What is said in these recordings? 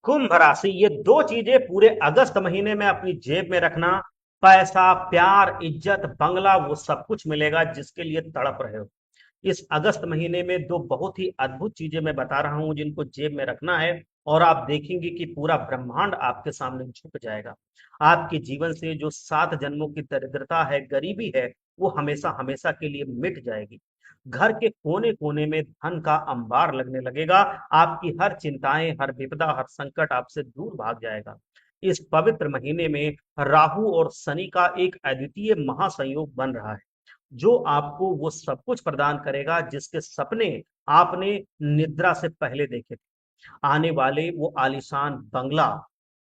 कुंभ राशि, ये दो चीजें पूरे अगस्त महीने में अपनी जेब में रखना। पैसा, प्यार, इज्जत, बंगला, वो सब कुछ मिलेगा जिसके लिए तड़प रहे हो। इस अगस्त महीने में दो बहुत ही अद्भुत चीजें मैं बता रहा हूं जिनको जेब में रखना है। और आप देखेंगे कि पूरा ब्रह्मांड आपके सामने झुक जाएगा। आपके जीवन से जो 7 जन्मों की दरिद्रता है, गरीबी है, वो हमेशा हमेशा के लिए मिट जाएगी। घर के कोने कोने में धन का अंबार लगने लगेगा। आपकी हर चिंताएं, हर विपदा, हर संकट आपसे दूर भाग जाएगा। इस पवित्र महीने में राहु और शनि का एक अद्वितीय महासंयोग बन रहा है, जो आपको वो सब कुछ प्रदान करेगा जिसके सपने आपने निद्रा से पहले देखे थे। आने वाले वो आलीशान बंगला,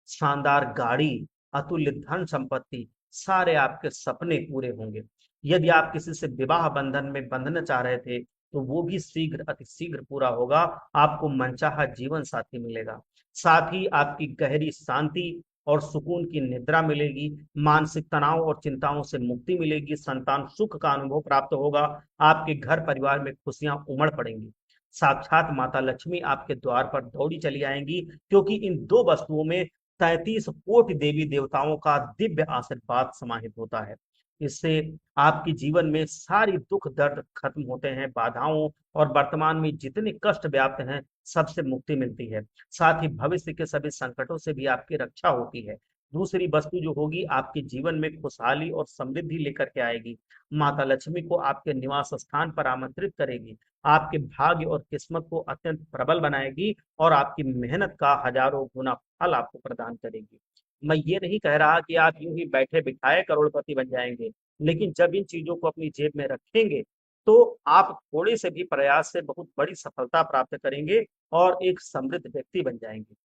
शानदार गाड़ी, अतुल्य धन संपत्ति, सारे आपके सपने पूरे होंगे। यदि आप किसी से विवाह बंधन में बंधना चाह रहे थे, तो वो भी शीघ्र, अति शीघ्र पूरा होगा। आपको मनचाहा जीवन साथी मिलेगा। साथ ही आपकी गहरी शांति और सुकून की निद्रा मिलेगी। मानसिक तनाव और चिंताओं से मुक्ति मिलेगी। संतान सुख का अनुभव प्राप्त होगा। आपके घर परिवार में खुशियां उमड़ पड़ेंगी। साक्षात माता लक्ष्मी आपके द्वार पर दौड़ी चली आएंगी, क्योंकि इन दो वस्तुओं में 33 कोटि देवी देवताओं का दिव्य आशीर्वाद समाहित होता है। इससे आपके जीवन में सारी दुख दर्द खत्म होते हैं। बाधाओं और वर्तमान में जितने कष्ट व्याप्त हैं, सबसे मुक्ति मिलती है। साथ ही भविष्य के सभी संकटों से भी आपकी रक्षा होती है। दूसरी वस्तु जो होगी, आपके जीवन में खुशहाली और समृद्धि लेकर के आएगी। माता लक्ष्मी को आपके निवास स्थान पर आमंत्रित करेगी। आपके भाग्य और किस्मत को अत्यंत प्रबल बनाएगी और आपकी मेहनत का हजारों गुना फल आपको प्रदान करेगी। मैं ये नहीं कह रहा कि आप यूं ही बैठे बिठाए करोड़पति बन जाएंगे, लेकिन जब इन चीजों को अपनी जेब में रखेंगे, तो आप थोड़े से भी प्रयास से बहुत बड़ी सफलता प्राप्त करेंगे और एक समृद्ध व्यक्ति बन जाएंगे।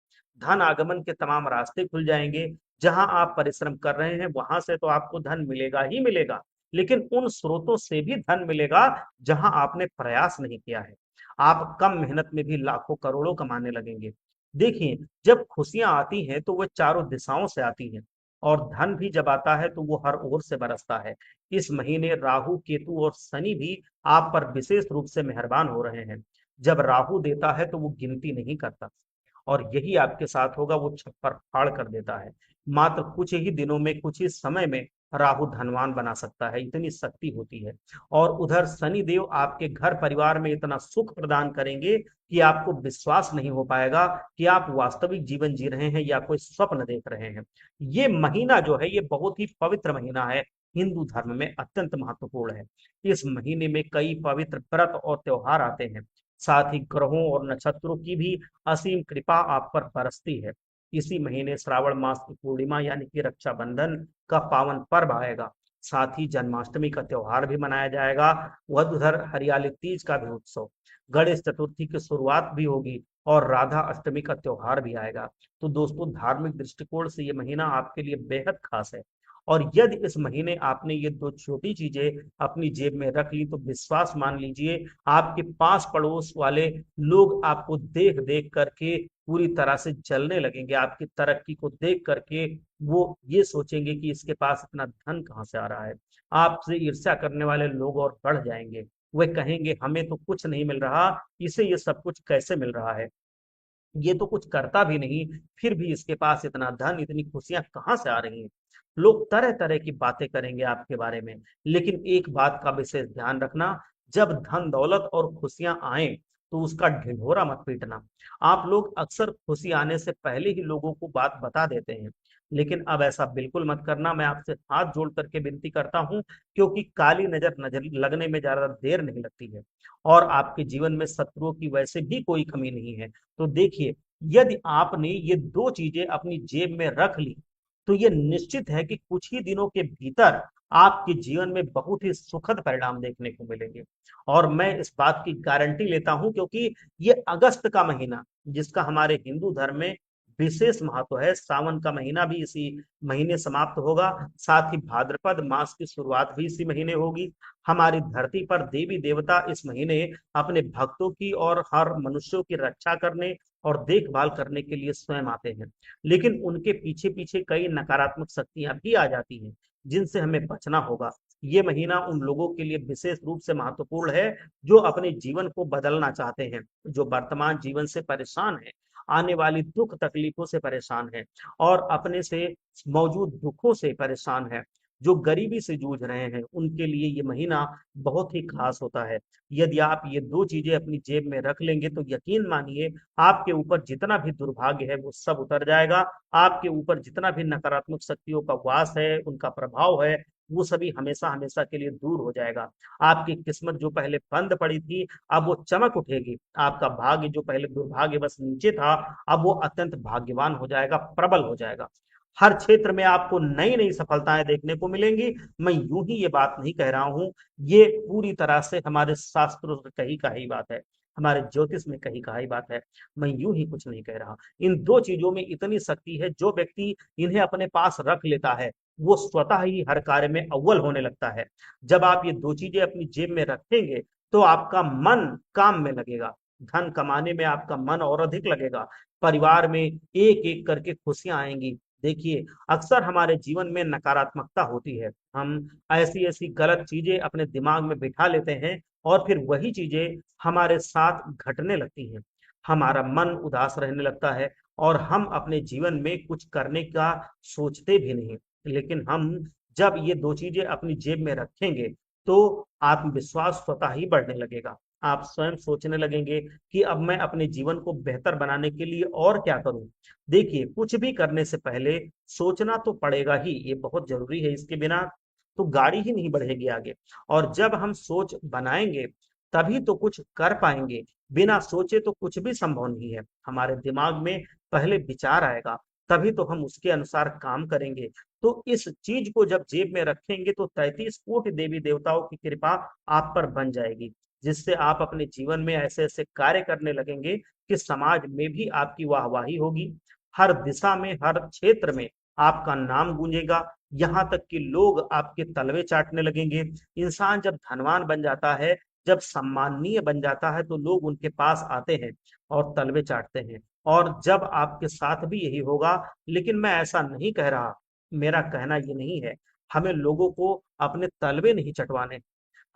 धन आगमन के तमाम रास्ते खुल जाएंगे। जहां आप परिश्रम कर रहे हैं, वहां से तो आपको धन मिलेगा ही मिलेगा, लेकिन उन स्रोतों से भी धन मिलेगा जहां आपने प्रयास नहीं किया है। आप कम मेहनत में भी लाखों करोड़ों कमाने लगेंगे। देखिए, जब खुशियां आती हैं तो वो चारों दिशाओं से आती हैं, और धन भी जब आता है तो वो हर ओर से बरसता है। इस महीने राहु, केतु और शनि भी आप पर विशेष रूप से मेहरबान हो रहे हैं। जब राहु देता है तो वो गिनती नहीं करता, और यही आपके साथ होगा, वो छप्पर फाड़ कर देता है। मात्र कुछ ही दिनों में, कुछ ही समय में राहु धनवान बना सकता है, इतनी शक्ति होती है। और उधर शनि देव आपके घर परिवार में इतना सुख प्रदान करेंगे कि आपको विश्वास नहीं हो पाएगा कि आप वास्तविक जीवन जी रहे हैं या कोई स्वप्न देख रहे हैं। ये महीना जो है, ये बहुत ही पवित्र महीना है, हिंदू धर्म में अत्यंत महत्वपूर्ण है। इस महीने में कई पवित्र व्रत और त्योहार आते हैं। साथ ही ग्रहों और नक्षत्रों की भी असीम कृपा आप पर बरसती है। इसी महीने श्रावण मास की पूर्णिमा यानी कि रक्षाबंधन का पावन पर्व आएगा। साथ ही जन्माष्टमी का त्योहार भी मनाया जाएगा। वह उधर हरियाली तीज का भी उत्सव, गणेश चतुर्थी की शुरुआत भी होगी, और राधा अष्टमी का त्योहार भी आएगा। तो दोस्तों, धार्मिक दृष्टिकोण से ये महीना आपके लिए बेहद खास है। और यदि इस महीने आपने ये दो छोटी चीजें अपनी जेब में रख ली, तो विश्वास मान लीजिए, आपके पास पड़ोस वाले लोग आपको देख देख करके पूरी तरह से जलने लगेंगे। आपकी तरक्की को देख करके वो ये सोचेंगे कि इसके पास इतना धन कहाँ से आ रहा है। आपसे ईर्ष्या करने वाले लोग और बढ़ जाएंगे। वे कहेंगे, हमें तो कुछ नहीं मिल रहा, इसे ये सब कुछ कैसे मिल रहा है, ये तो कुछ करता भी नहीं, फिर भी इसके पास इतना धन, इतनी खुशियां कहाँ से आ रही हैं। लोग तरह तरह की बातें करेंगे आपके बारे में। लेकिन एक बात का विशेष ध्यान रखना, जब धन दौलत और खुशियां आए, तो उसका ढिढोरा मत पीटना। आप लोग अक्सर खुशी आने से पहले ही लोगों को बात बता देते हैं, लेकिन अब ऐसा बिल्कुल मत करना। मैं आपसे हाथ जोड़ करके विनती करता हूँ, क्योंकि काली नजर नजर लगने में ज्यादा देर नहीं लगती है, और आपके जीवन में शत्रुओं की वैसे भी कोई कमी नहीं है। तो देखिए, यदि आपने ये दो चीजें अपनी जेब में रख ली, तो ये निश्चित है कि कुछ ही दिनों के भीतर आपके जीवन में बहुत ही सुखद परिणाम देखने को मिलेंगे। और मैं इस बात की गारंटी लेता हूं, क्योंकि ये अगस्त का महीना, जिसका हमारे हिंदू धर्म में विशेष महत्व है, सावन का महीना भी इसी महीने समाप्त होगा। साथ ही भाद्रपद मास की शुरुआत भी इसी महीने होगी। हमारी धरती पर देवी देवता इस महीने अपने भक्तों की और हर मनुष्यों की रक्षा करने और देखभाल करने के लिए स्वयं आते हैं। लेकिन उनके पीछे पीछे कई नकारात्मक शक्तियां भी आ जाती हैं, जिनसे हमें बचना होगा। ये महीना उन लोगों के लिए विशेष रूप से महत्वपूर्ण है जो अपने जीवन को बदलना चाहते हैं, जो वर्तमान जीवन से परेशान है। आने वाली दुख तकलीफों से परेशान है और अपने से मौजूद दुखों से परेशान है, जो गरीबी से जूझ रहे हैं, उनके लिए ये महीना बहुत ही खास होता है। यदि आप ये 2 चीज़ें अपनी जेब में रख लेंगे तो यकीन मानिए आपके ऊपर जितना भी दुर्भाग्य है वो सब उतर जाएगा। आपके ऊपर जितना भी नकारात्मक शक्तियों का वास है, उनका प्रभाव है, वो सभी हमेशा-हमेशा के लिए दूर हो जाएगा। आपकी किस्मत जो पहले बंद पड़ी थी, अब वो चमक उठेगी। आपका भाग्य जो पहले दुर्भाग्यवश नीचे था, अब वो अत्यंत भाग्यवान हो जाएगा, प्रबल हो जाएगा। हर क्षेत्र में आपको नई-नई सफलताएँ देखने को मिलेंगी। मैं यूँ ही ये बात नहीं कह रहा हूँ, ये पूरी तरह से हमारे शास्त्रों से कही-कहाई बात है, हमारे ज्योतिष में कही-कहाई बात है। मैं यूँ ही कुछ नहीं कह रहा। इन 2 चीज़ों में इतनी शक्ति है, जो व्यक्ति इन्हें अपने पास रख लेता है, वो स्वतः ही हर कार्य में अव्वल होने लगता है। जब आप ये 2 चीज़ें अपनी जेब में रखेंगे, तो आपका मन काम में लगेगा, धन कमाने में आपका मन और अधिक लगेगा, परिवार में एक-एक करके खुशियाँ आएँगी। देखिए, अक्सर हमारे जीवन में नकारात्मकता होती है। हम ऐसी-ऐसी गलत चीज़ें अपने दिमाग में बिठा लेते हैं और फिर वही चीज़ें हमारे साथ घटने लगती हैं। हमारा मन उदास रहने लगता है और हम अपने जीवन में कुछ करने का सोचते भी नहीं। लेकिन हम जब ये 2 चीज़ें अपनी जेब में रखेंगे, तो आत्मविश्वास स्वतः ही बढ़ने लगेगा। आप स्वयं सोचने लगेंगे कि अब मैं अपने जीवन को बेहतर बनाने के लिए और क्या करूँ? देखिए, कुछ भी करने से पहले सोचना तो पड़ेगा ही, ये बहुत ज़रूरी है, इसके बिना तो गाड़ी ही नहीं बढ़ेगी आगे। और जब हम सोच बनाएँगे, तभी तो कुछ कर पाएँगे, बिना सोचे तो कुछ भी संभव नहीं है। हमारे दिमाग में पहले विचार आएगा, तभी तो हम उसके अनुसार काम करेंगे। तो इस चीज़ को जब जेब में रखेंगे तो 33 कोटि देवी-देवताओं की कृपा आप पर बन जाएगी, जिससे आप अपने जीवन में ऐसे-ऐसे कार्य करने लगेंगे कि समाज में भी आपकी वाहवाही होगी। हर दिशा में, हर क्षेत्र में आपका नाम गूंजेगा, यहाँ तक कि लोग आपके तलवे चाटने लगेंगे। इंसान जब धनवान बन जाता है, जब सम्माननीय बन जाता है, तो लोग उनके पास आते हैं और तलवे चाटते हैं। और जब आपके साथ भी यही होगा, लेकिन मैं ऐसा नहीं कह रहा, मेरा कहना ये नहीं है, हमें लोगों को अपने तलवे नहीं चटवाने,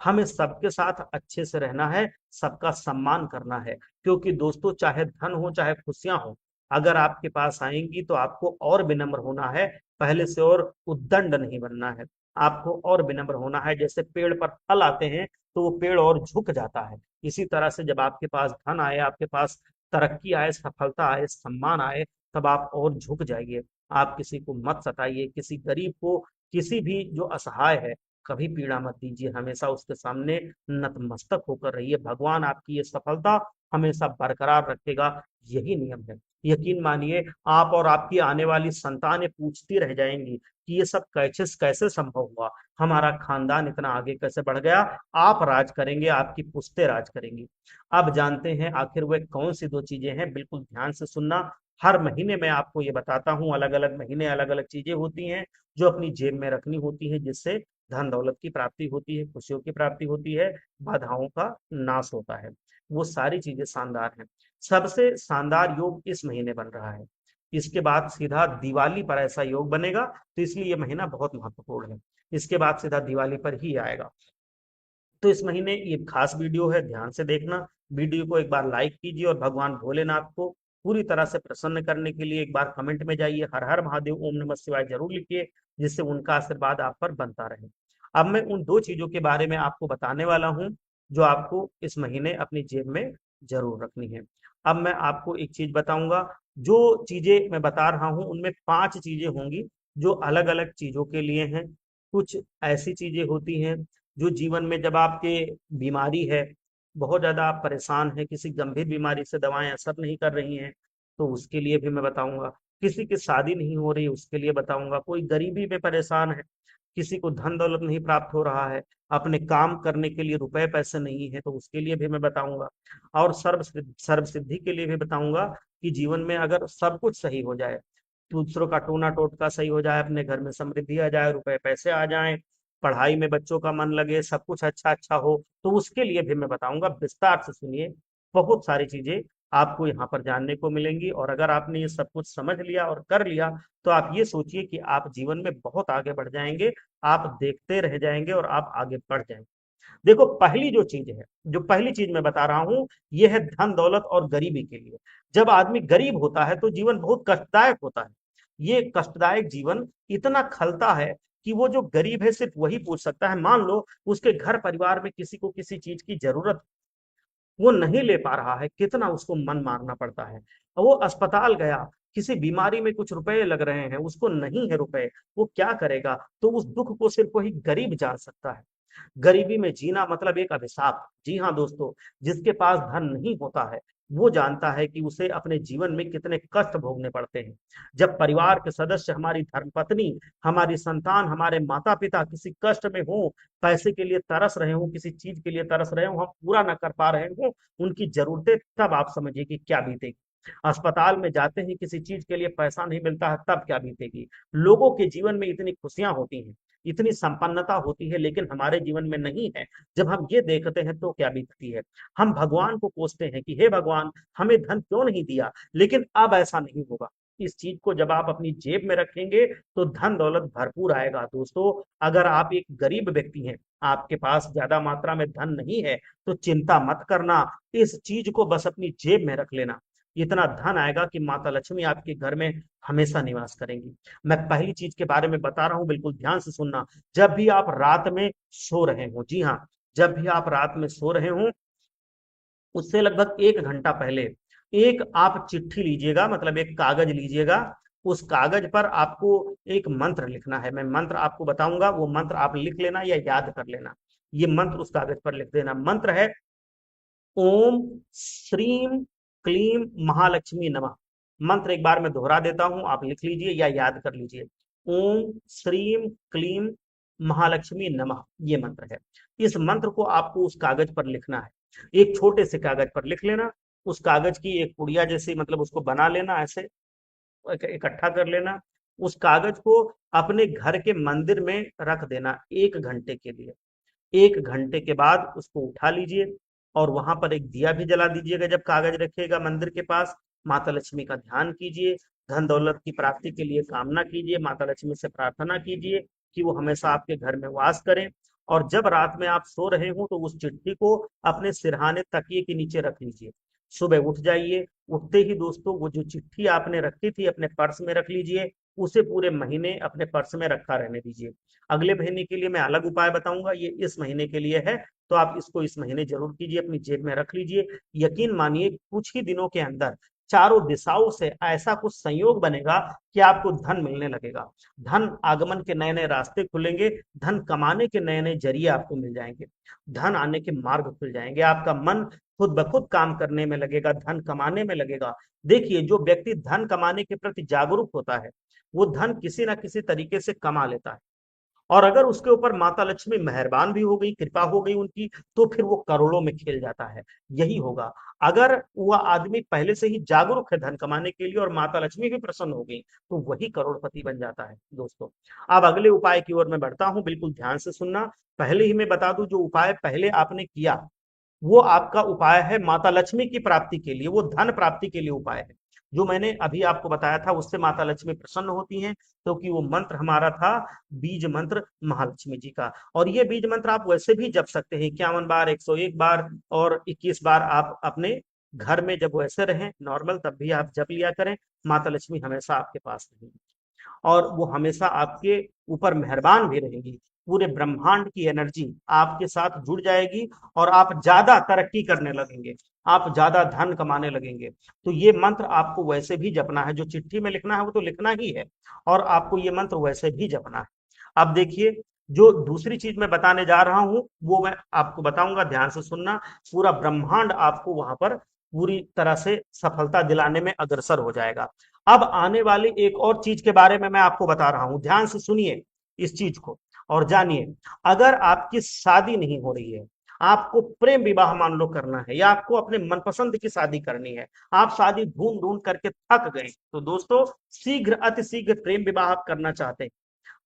हमें सबके साथ अच्छे से रहना है, सबका सम्मान करना है। क्योंकि दोस्तों, चाहे धन हो, चाहे खुशियाँ हों, अगर आपके पास आएँगी तो आपको और विनम्र होना है, पहले से और उद्दंड नहीं बनना है। आपको और विनम्र होना है, जैसे पेड़ पर फल आते हैं, तो वो पेड़ और झुक जाता है। इसी तरह से जब आपके पास धन आए, आपके पास तरक्की आए, सफलता आए, सम्मान आए, तब आप और झुक जाइए। आप किसी को मत सताइए, किसी गरीब को, किसी भी जो असहाय है, कभी पीड़ा मत दीजिए, हमेशा उसके सामने नतमस्तक होकर रहिए। भगवान आपकी ये सफलता हमेशा बरकरार रखेगा, यही नियम है। यकीन मानिए, आप और आपकी आने वाली संतानें पूछती रह जाएँगी कि ये सब कैसे कैसे संभव हुआ? हमारा खानदान इतना आगे कैसे बढ़ गया? आप राज करेंगे, आपकी पुश्तें राज करेंगी। अब जानते हैं आखिर वे कौन-सी 2 चीज़ें हैं? बिल्कुल ध्यान से सुनना। हर महीने मैं आपको ये बताता हूँ, अलग-अलग महीने अलग-अलग चीज़ें होती हैं, जो अपनी जेब में रखनी होती हैं, जिससे धन दौलत की प्राप्ति होती है, खुशियों की प्राप्ति होती है, बाधाओं का नाश होता है। वो सारी चीज़ें शानदार हैं। सबसे शानदार योग इस महीने बन रहा है। इसके बाद सीधा दिवाली पर ऐसा योग बनेगा, तो इसलिए ये महीना बहुत महत्वपूर्ण है। इसके बाद सीधा दिवाली पर ही आएगा। तो इस महीने ये खास वीडियो है, ध्यान से देखना। वीडियो को एक बार लाइक कीजिए और भगवान भोलेनाथ को पूरी तरह से प्रसन्न करने के लिए एक बार कमेंट में जाइए, हर हर महादेव, ओम नमः शिवाय ज़रूर लिखिए, जिससे उनका आशीर्वाद आप पर बनता रहे। अब मैं उन 2 चीज़ों के बारे में आपको बताने वाला हूँ, जो आपको इस महीने अपनी जेब में ज़रूर रखनी है। अब मैं आपको एक चीज़ बताऊँगा, जो चीज़ें मैं बता रहा हूँ, उनमें 5 चीज़ें होंगी, जो अलग-अलग चीज़ों के लिए हैं। कुछ ऐसी चीज़ें होती हैं जो जीवन में जब आपके बीमारी है, बहुत ज़्यादा आप परेशान हैं, किसी गंभीर बीमारी से दवाएँ असर नहीं कर रही हैं, तो उसके लिए भी मैं बताऊँगा। किसी की शादी नहीं हो रही, उसके लिए बताऊँगा। कोई गरीबी में परेशान है, किसी को धन-दौलत नहीं प्राप्त हो रहा है, अपने काम करने के लिए रुपए-पैसे नहीं है, तो उसके लिए भी मैं बताऊँगा। और सर्व सिद्धि के लिए भी बताऊँगा कि जीवन में अगर सब कुछ सही हो जाए, दूसरों का टोना-टोटका सही हो जाए, अपने घर में समृद्धि आ जाए, रुपए-पैसे आ जाएँ, पढ़ाई में बच्चों का मन लगे, सब कुछ अच्छा-अच्छा हो, तो उसके लिए भी मैं बताऊँगा। विस्तार से सुनिए, बहुत सारी चीज़ें आपको यहाँ पर जानने को मिलेंगी और अगर आपने ये सब कुछ समझ लिया और कर लिया, तो आप ये सोचिए कि आप जीवन में बहुत आगे बढ़ जाएँगे, आप देखते रह जाएँगे और आप आगे बढ़ जाएँगे। देखो पहली जो चीज है, जो पहली चीज मैं बता रहा हूं, यह है धन दौलत और गरीबी के लिए। जब आदमी गरीब होता है तो जीवन बहुत कष्टदायक होता है। ये कष्टदायक जीवन इतना खलता है कि वो जो गरीब है सिर्फ वही पूछ सकता है। मान लो उसके घर परिवार में किसी को किसी चीज की जरूरत, वो नहीं ले पा रहा है, कितना उसको मन मारना पड़ता है। वो अस्पताल गया, किसी बीमारी में कुछ रुपए लग रहे हैं, उसको नहीं है रुपए, वो क्या करेगा? तो उस दुख को सिर्फ वही गरीब जान सकता है। गरीबी में जीना मतलब एक अभिशाप। जी हाँ दोस्तों, जिसके पास धन नहीं होता है वो जानता है कि उसे अपने जीवन में कितने कष्ट भोगने पड़ते हैं। जब परिवार के सदस्य, हमारी धर्मपत्नी, हमारी संतान, हमारे माता पिता किसी कष्ट में हो, पैसे के लिए तरस रहे हो, किसी चीज के लिए तरस रहे हो, हम पूरा ना कर पा रहे हो उनकी जरूरतें, तब आप समझिए कि क्या बीतेगी। अस्पताल में जाते हैं, किसी चीज के लिए पैसा नहीं मिलता है, तब क्या बीतेगी। लोगों के जीवन में इतनी खुशियां होती हैं, इतनी संपन्नता होती है, लेकिन हमारे जीवन में नहीं है। जब हम ये देखते हैं तो क्या बीतती है। हम भगवान को कोसते हैं कि हे भगवान, हमें धन क्यों नहीं दिया, लेकिन अब ऐसा नहीं होगा। इस चीज को जब आप अपनी जेब में रखेंगे तो धन दौलत भरपूर आएगा। दोस्तों, अगर आप एक गरीब व्यक्ति हैं, आपके पास ज्यादा मात्रा में धन नहीं है, तो चिंता मत करना, इस चीज को बस अपनी जेब में रख लेना। इतना धन आएगा कि माता लक्ष्मी आपके घर में हमेशा निवास करेंगी। मैं पहली चीज के बारे में बता रहा हूं, बिल्कुल ध्यान से सुनना। जब भी आप रात में सो रहे हो, जी हाँ, जब भी आप रात में सो रहे हो, उससे लगभग 1 घंटा पहले एक आप चिट्ठी लीजिएगा, मतलब एक कागज लीजिएगा। उस कागज पर आपको एक मंत्र लिखना है। मैं मंत्र आपको बताऊंगा, वो मंत्र आप लिख लेना या याद कर लेना। ये मंत्र उस कागज पर लिख देना। मंत्र है ओम श्रीम क्लीम महालक्ष्मी नमः। मंत्र एक बार मैं दोहरा देता हूं, आप लिख लीजिए या याद कर लीजिए। ओम श्रीम क्लीम महालक्ष्मी नमः, ये मंत्र है। इस मंत्र को आपको उस कागज पर लिखना है। एक छोटे से कागज पर लिख लेना। उस कागज की एक पुड़िया जैसी, मतलब उसको बना लेना, ऐसे इकट्ठा कर लेना। उस कागज को अपने घर के मंदिर में रख देना 1 घंटे के लिए। 1 घंटे के बाद उसको उठा लीजिए और वहां पर एक दिया भी जला दीजिएगा। जब कागज रखिएगा मंदिर के पास, माता लक्ष्मी का ध्यान कीजिए, धन दौलत की प्राप्ति के लिए कामना कीजिए, माता लक्ष्मी से प्रार्थना कीजिए कि वो हमेशा आपके घर में वास करें। और जब रात में आप सो रहे हो तो उस चिट्ठी को अपने सिरहाने तकिए के नीचे रख लीजिए। सुबह उठ जाइए, उठते ही दोस्तों वो जो चिट्ठी आपने रखी थी अपने पर्स में रख लीजिए। उसे पूरे महीने अपने पर्स में रखा रहने दीजिए। अगले महीने के लिए मैं अलग उपाय बताऊंगा, ये इस महीने के लिए है, तो आप इसको इस महीने जरूर कीजिए, अपनी जेब में रख लीजिए। यकीन मानिए कुछ ही दिनों के अंदर चारों दिशाओं से ऐसा कुछ संयोग बनेगा कि आपको धन मिलने लगेगा। धन आगमन के नए नए रास्ते खुलेंगे, धन कमाने के नए नए जरिए आपको मिल जाएंगे, धन आने के मार्ग खुल जाएंगे। आपका मन खुद ब खुद काम करने में लगेगा, धन कमाने में लगेगा। देखिए, जो व्यक्ति धन कमाने के प्रति जागरूक होता है वो धन किसी ना किसी तरीके से कमा लेता है। और अगर उसके ऊपर माता लक्ष्मी मेहरबान भी हो गई, कृपा हो गई उनकी, तो फिर वो करोड़ों में खेल जाता है। यही होगा अगर वह आदमी पहले से ही जागरूक है धन कमाने के लिए और माता लक्ष्मी भी प्रसन्न हो गई, तो वही करोड़पति बन जाता है। दोस्तों, अब अगले उपाय की ओर मैं बढ़ता हूं, बिल्कुल ध्यान से सुनना। पहले ही मैं बता दूं, जो उपाय पहले आपने किया वो आपका उपाय है माता लक्ष्मी की प्राप्ति के लिए, वो धन प्राप्ति के लिए उपाय है। जो मैंने अभी आपको बताया था उससे माता लक्ष्मी प्रसन्न होती हैं, क्योंकि वो मंत्र हमारा था बीज मंत्र महालक्ष्मी जी का। और ये बीज मंत्र आप वैसे भी जप सकते हैं 51 बार, 101 बार और 21 बार। आप अपने घर में जब वैसे रहें नॉर्मल, तब भी आप जप लिया करें। माता लक्ष्मी हमेशा आपके पास रहेंगी और वो हमेशा आपके ऊपर मेहरबान भी रहेगी। पूरे ब्रह्मांड की एनर्जी आपके साथ जुड़ जाएगी और आप ज्यादा तरक्की करने लगेंगे, आप ज्यादा धन कमाने लगेंगे। तो ये मंत्र आपको वैसे भी जपना है, जो चिट्ठी में लिखना है वो तो लिखना ही है, और आपको ये मंत्र वैसे भी जपना है। अब देखिए, जो दूसरी चीज मैं बताने जा रहा हूं वो मैं आपको बताऊंगा, ध्यान से सुनना। पूरा ब्रह्मांड आपको वहां पर पूरी तरह से सफलता दिलाने में अग्रसर हो जाएगा। अब आने वाली एक और चीज के बारे में मैं आपको बता रहा हूं, ध्यान से सुनिए इस चीज को और जानिए। अगर आपकी शादी नहीं हो रही है, आपको प्रेम विवाह मान लो करना है, या आपको अपने मनपसंद की शादी करनी है, आप शादी ढूंढ ढूंढ करके थक गए, तो दोस्तों शीघ्र अति शीघ्र प्रेम विवाह आप करना चाहते हैं,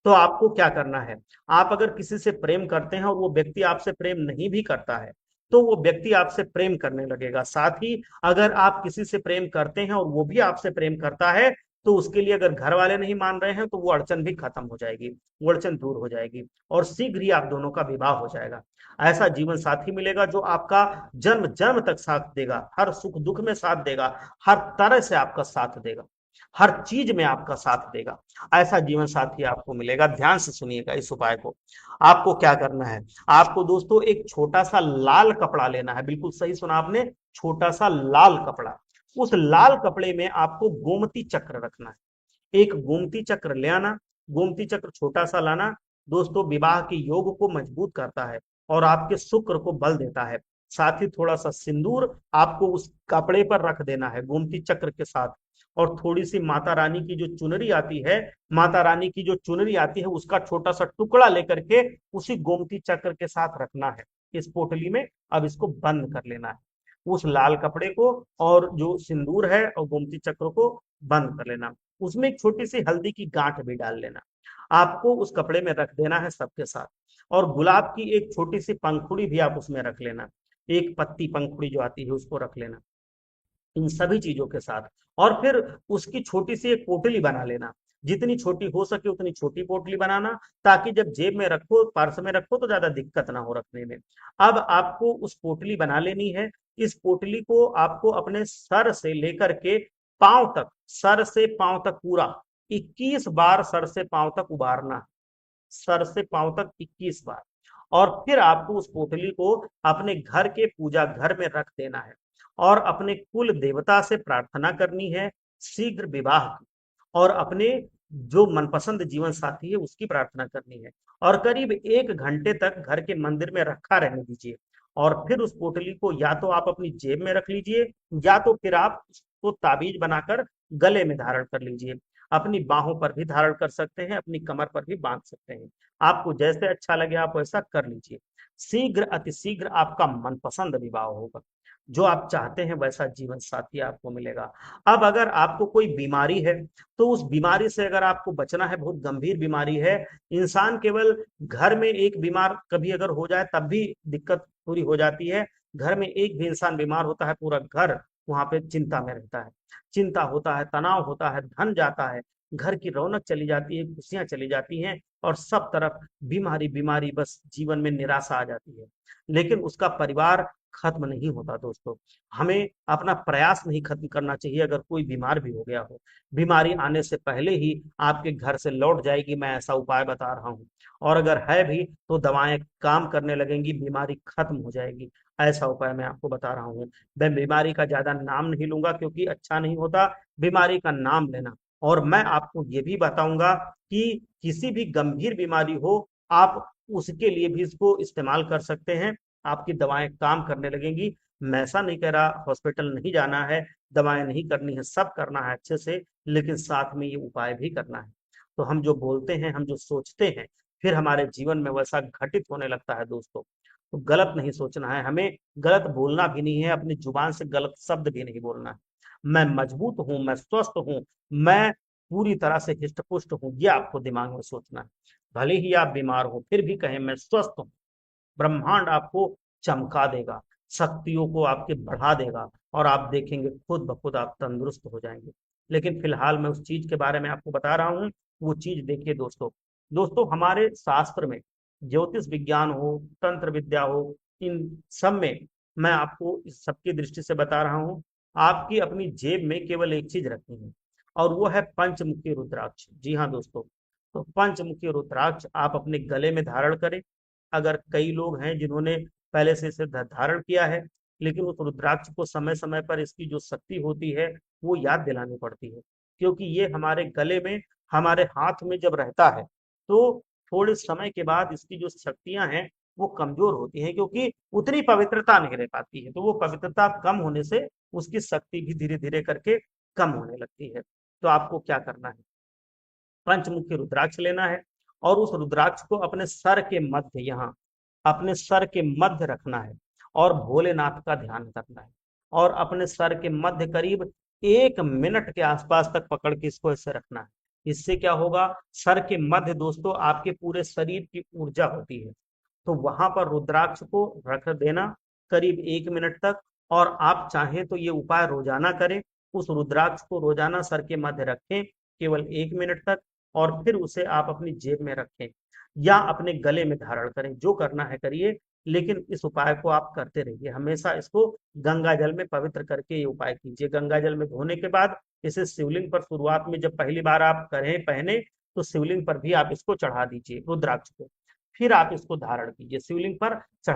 तो आपको क्या करना है। आप अगर किसी से प्रेम करते हैं और वो व्यक्ति आपसे प्रेम नहीं भी करता है, तो वो व्यक्ति आपसे प्रेम करने लगेगा। साथ ही अगर आप किसी से प्रेम करते हैं और वो भी आपसे प्रेम करता है, तो उसके लिए अगर घर वाले नहीं मान रहे हैं तो वो अड़चन भी खत्म हो जाएगी, वो अड़चन दूर हो जाएगी और शीघ्र ही आप दोनों का विवाह हो जाएगा। ऐसा जीवन साथी मिलेगा जो आपका जन्म जन्म तक साथ देगा, हर सुख दुख में साथ देगा, हर तरह से आपका साथ देगा, हर चीज में आपका साथ देगा। ऐसा जीवन साथी आपको मिलेगा। ध्यान से सुनिएगा इस उपाय को। आपको क्या करना है, आपको दोस्तों एक छोटा सा लाल कपड़ा लेना है। बिल्कुल सही सुना आपने, छोटा सा लाल कपड़ा। उस लाल कपड़े में आपको गोमती चक्र रखना है। एक गोमती चक्र ले आना। गोमती चक्र छोटा सा लाना। दोस्तों, विवाह के योग को मजबूत करता है और आपके शुक्र को बल देता है। साथ ही थोड़ा सा सिंदूर आपको उस कपड़े पर रख देना है गोमती चक्र के साथ। और थोड़ी सी माता रानी की जो चुनरी आती है, माता रानी की जो चुनरी आती है उसका छोटा सा टुकड़ा लेकर के उसी गोमती चक्र के साथ रखना है इस पोटली में। अब इसको बंद कर लेना है, उस लाल कपड़े को और जो सिंदूर है और गोमती चक्र को बंद कर लेना। उसमें एक छोटी सी हल्दी की गांठ भी डाल लेना। आपको उस कपड़े में रख देना है सबके साथ। और गुलाब की एक छोटी सी पंखुड़ी भी आप उसमें रख लेना, एक पत्ती पंखुड़ी जो आती है उसको रख लेना इन सभी चीजों के साथ। और फिर उसकी छोटी सी एक पोटली बना लेना, जितनी छोटी हो सके उतनी छोटी पोटली बनाना, ताकि जब जेब में रखो, पर्स में रखो तो ज्यादा दिक्कत ना हो रखने में। अब आपको उस पोटली बना लेनी है। इस पोटली को आपको अपने सर से लेकर के पांव तक, सर से पांव तक पूरा 21 बार सर से पांव तक उबारना है। सर से पांव तक 21 बार। और फिर आपको उस पोटली को अपने घर के पूजा घर में रख देना है और अपने कुल देवता से प्रार्थना करनी है शीघ्र विवाह की। और अपने जो मनपसंद जीवन साथी है उसकी प्रार्थना करनी है और करीब 1 घंटे तक घर के मंदिर में रखा रहने दीजिए। और फिर उस पोटली को या तो आप अपनी जेब में रख लीजिए या तो फिर आप उसको ताबीज बनाकर गले में धारण कर लीजिए। अपनी बाहों पर भी धारण कर सकते हैं, अपनी कमर पर भी बांध सकते हैं। आपको जैसे अच्छा लगे आप वैसा कर लीजिए। शीघ्र अतिशीघ्र आपका मनपसंद विवाह होगा, जो आप चाहते हैं वैसा जीवन साथी आपको मिलेगा। अब अगर आपको कोई बीमारी है तो उस बीमारी से अगर आपको बचना है, बहुत गंभीर बीमारी है, इंसान केवल घर में एक बीमार कभी अगर हो जाए तब भी दिक्कत पूरी हो जाती है। घर में एक भी इंसान बीमार होता है पूरा घर वहां पे चिंता में रहता है, चिंता होता है, तनाव होता है, धन जाता है, घर की रौनक चली जाती है, खुशियां चली जाती हैं और सब तरफ बीमारी बीमारी, बस जीवन में निराशा आ जाती है। लेकिन उसका परिवार खत्म नहीं होता दोस्तों। हमें अपना प्रयास नहीं खत्म करना चाहिए। अगर कोई बीमार भी हो गया हो, बीमारी आने से पहले ही आपके घर से लौट जाएगी, मैं ऐसा उपाय बता रहा हूँ। और अगर है भी तो दवाएं काम करने लगेंगी, बीमारी खत्म हो जाएगी। ऐसा उपाय मैं आपको बता रहा हूँ। मैं बीमारी का ज्यादा नाम नहीं लूंगा क्योंकि अच्छा नहीं होता बीमारी का नाम लेना। और मैं आपको ये भी बताऊंगा कि किसी भी गंभीर बीमारी हो, आप उसके लिए भी इसको इस्तेमाल कर सकते हैं। आपकी दवाएं काम करने लगेंगी। मैं ऐसा नहीं कह रहा हॉस्पिटल नहीं जाना है, दवाएं नहीं करनी है, सब करना है अच्छे से, लेकिन साथ में ये उपाय भी करना है। तो हम जो बोलते हैं, हम जो सोचते हैं, फिर हमारे जीवन में वैसा घटित होने लगता है दोस्तों। तो गलत नहीं सोचना है हमें, गलत बोलना भी नहीं है, अपनी जुबान से गलत शब्द भी नहीं बोलना है। मैं मजबूत हूं, मैं स्वस्थ हूं, मैं पूरी तरह से हिष्ट पुष्ट हूं, ये आपको दिमाग में सोचना है। भले ही आप बीमार हो फिर भी कहें मैं स्वस्थ हूं। ब्रह्मांड आपको चमका देगा, शक्तियों को आपके बढ़ा देगा और आप देखेंगे खुद ब खुद आप तंदुरुस्त हो जाएंगे। लेकिन फिलहाल मैं उस चीज के बारे में आपको बता रहा हूँ, वो चीज देखिए दोस्तों। दोस्तों, हमारे शास्त्र में ज्योतिष विज्ञान हो, तंत्र विद्या हो, इन सब में मैं आपको इस सबकी दृष्टि से बता रहा हूँ। आपकी अपनी जेब में केवल एक चीज रखनी है और वो है पंचमुखी रुद्राक्ष। जी हाँ दोस्तों, तो पंचमुखी रुद्राक्ष आप अपने गले में धारण करें। अगर कई लोग हैं जिन्होंने पहले से इसे धारण किया है, लेकिन उस रुद्राक्ष को समय समय पर इसकी जो शक्ति होती है वो याद दिलानी पड़ती है। क्योंकि ये हमारे गले में, हमारे हाथ में जब रहता है तो थोड़े समय के बाद इसकी जो शक्तियां हैं वो कमजोर होती हैं, क्योंकि उतनी पवित्रता नहीं रह पाती है। तो वो पवित्रता कम होने से उसकी शक्ति भी धीरे धीरे करके कम होने लगती है। तो आपको क्या करना है, पंचमुखी रुद्राक्ष लेना है और उस रुद्राक्ष को अपने सर के मध्य, यहाँ अपने सर के मध्य रखना है और भोलेनाथ का ध्यान करना है। और अपने सर के मध्य करीब 1 मिनट के आसपास तक पकड़ के इसको ऐसे रखना है। इससे क्या होगा, सर के मध्य दोस्तों आपके पूरे शरीर की ऊर्जा होती है। तो वहां पर रुद्राक्ष को रख देना करीब 1 मिनट तक। और आप चाहें तो ये उपाय रोजाना करें। उस रुद्राक्ष को रोजाना सर के मध्य रखें केवल 1 मिनट तक, और फिर उसे आप अपनी जेब में रखें या अपने गले में धारण करें। जो करना है करिए, लेकिन इस उपाय को आप करते रहिए। हमेशा इसको गंगा जल में पवित्र करके ये उपाय कीजिए। गंगा जल में धोने के बाद इसे शिवलिंग पर, शुरुआत में जब पहली बार आप करें पहने, तो शिवलिंग पर भी आप इसको चढ़ा दीजिए रुद्राक्ष को। फिर आप इसको धारण कीजिए शिवलिंग पर।